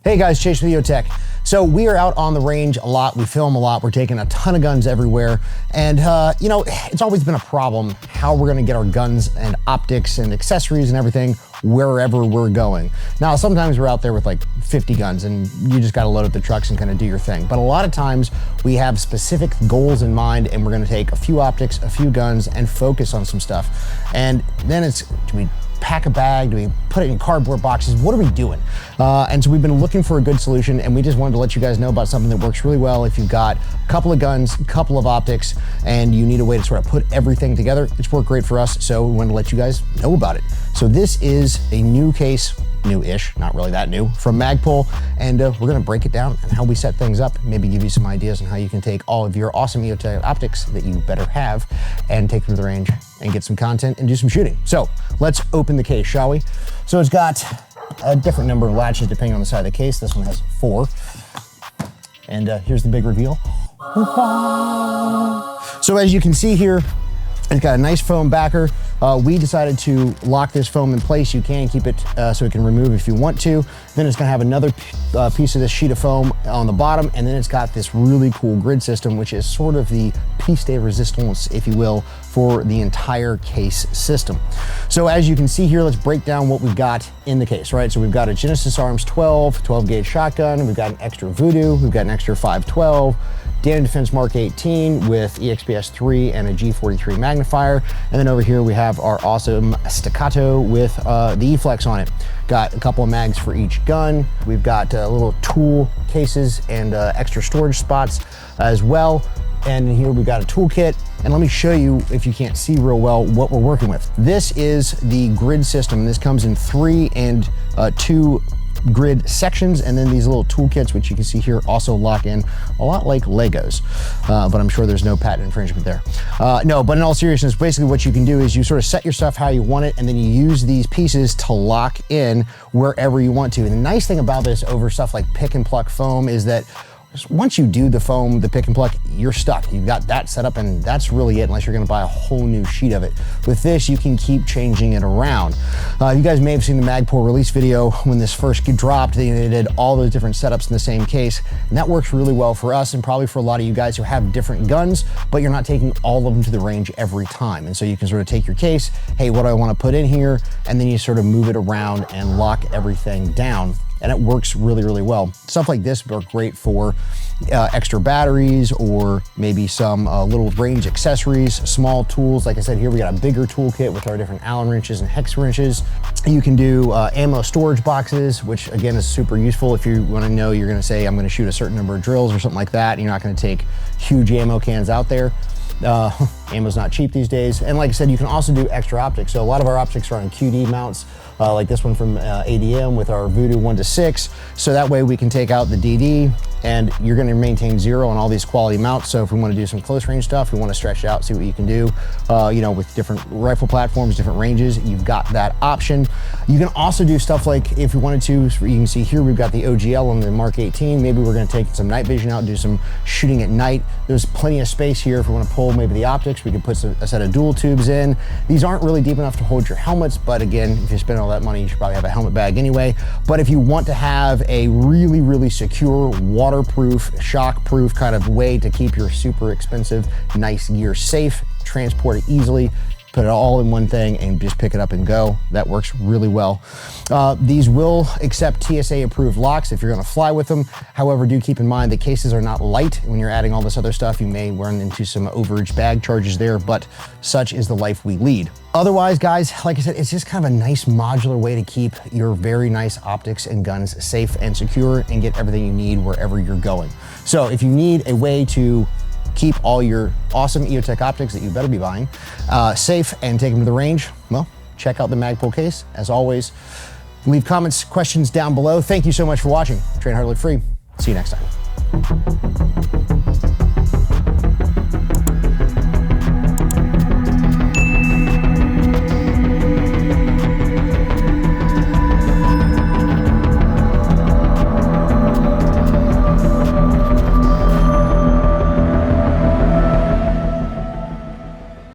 Hey guys, Chase with EOTECH. So we are out on the range a lot, we film a lot, we're taking a ton of guns everywhere, and you know, it's always been a problem how we're gonna get our guns and optics and accessories and everything wherever we're going. Now, sometimes we're out there with like 50 guns and you just gotta load up the trucks and kind of do your thing. But a lot of times we have specific goals in mind and we're gonna take a few optics, a few guns, and focus on some stuff. And then it's, do we pack a bag? Do we put it in cardboard boxes? What are we doing? And so we've been looking for a good solution, and we just wanted to let you guys know about something that works really well if you've got a couple of guns, a couple of optics, and you need a way to sort of put everything together. It's worked great for us, so we wanted to let you guys know about it. So this is a new case, new-ish, not really that new, from Magpul, and we're gonna break it down and how we set things up, maybe give you some ideas on how you can take all of your awesome EOTECH optics that you better have and take them to the range and get some content and do some shooting. So let's open the case, shall we? So it's got a different number of latches depending on the side of the case. This one has 4. And here's the big reveal. So as you can see here, it's got a nice foam backer. We decided to lock this foam in place. You can keep it so it can remove if you want to. Then it's gonna have another piece of this sheet of foam on the bottom, and then it's got this really cool grid system, which is sort of the piece de resistance, if you will, for the entire case system. So as you can see here, let's break down what we've got in the case, right? So we've got a Genesis Arms 12 gauge shotgun, we've got an extra Voodoo, we've got an extra 512, Daniel Defense Mark 18 with EXPS 3 and a G43 magnifier. And then over here we have our awesome Staccato with the E-Flex on it. Got a couple of mags for each gun. We've got little tool cases and extra storage spots as well. And here we've got a toolkit. And let me show you, if you can't see real well, what we're working with. This is the grid system. This comes in 3 and 2 grid sections, and then these little toolkits, which you can see here, also lock in a lot like Legos, but I'm sure there's no patent infringement there. No, but in all seriousness, basically what you can do is you sort of set your stuff how you want it, and then you use these pieces to lock in wherever you want to. And the nice thing about this over stuff like pick and pluck foam is that once you do the foam, the pick and pluck, you're stuck. You've got that set up and that's really it, unless you're gonna buy a whole new sheet of it. With this, you can keep changing it around. You guys may have seen the Magpul release video when this first dropped. They did all those different setups in the same case, and that works really well for us and probably for a lot of you guys who have different guns, but you're not taking all of them to the range every time. And so you can sort of take your case, hey, what do I wanna put in here? And then you sort of move it around and lock everything down. And it works really, really well. Stuff like this work great for extra batteries or maybe some little range accessories, small tools. Like I said, here we got a bigger toolkit with our different Allen wrenches and hex wrenches. You can do ammo storage boxes, which again is super useful if you want to know you're going to say, I'm going to shoot a certain number of drills or something like that. And you're not going to take huge ammo cans out there. Ammo's not cheap these days. And like I said, you can also do extra optics. So a lot of our optics are on QD mounts, like this one from ADM with our Voodoo 1-6. So that way we can take out the DD and you're gonna maintain 0 on all these quality mounts. So if we wanna do some close range stuff, we wanna stretch it out, see what you can do, you know, with different rifle platforms, different ranges, you've got that option. You can also do stuff like, if you wanted to, you can see here, we've got the OGL on the Mark 18. Maybe we're gonna take some night vision out and do some shooting at night. There's plenty of space here if we wanna pull maybe the optics. We could put a set of dual tubes in. These aren't really deep enough to hold your helmets, but again, if you spend all that money, you should probably have a helmet bag anyway. But if you want to have a really, really secure, waterproof, shock-proof kind of way to keep your super expensive, nice gear safe, transport it easily, put it all in one thing and just pick it up and go. That works really well. These will accept TSA approved locks if you're gonna fly with them. However, do keep in mind the cases are not light. When you're adding all this other stuff, you may run into some overage bag charges there, but such is the life we lead. Otherwise, guys, like I said, it's just kind of a nice modular way to keep your very nice optics and guns safe and secure and get everything you need wherever you're going. So if you need a way to keep all your awesome EOTECH optics that you better be buying safe and take them to the range, well, check out the Magpul case. As always, leave comments, questions down below. Thank you so much for watching. Train hard, live free. See you next time.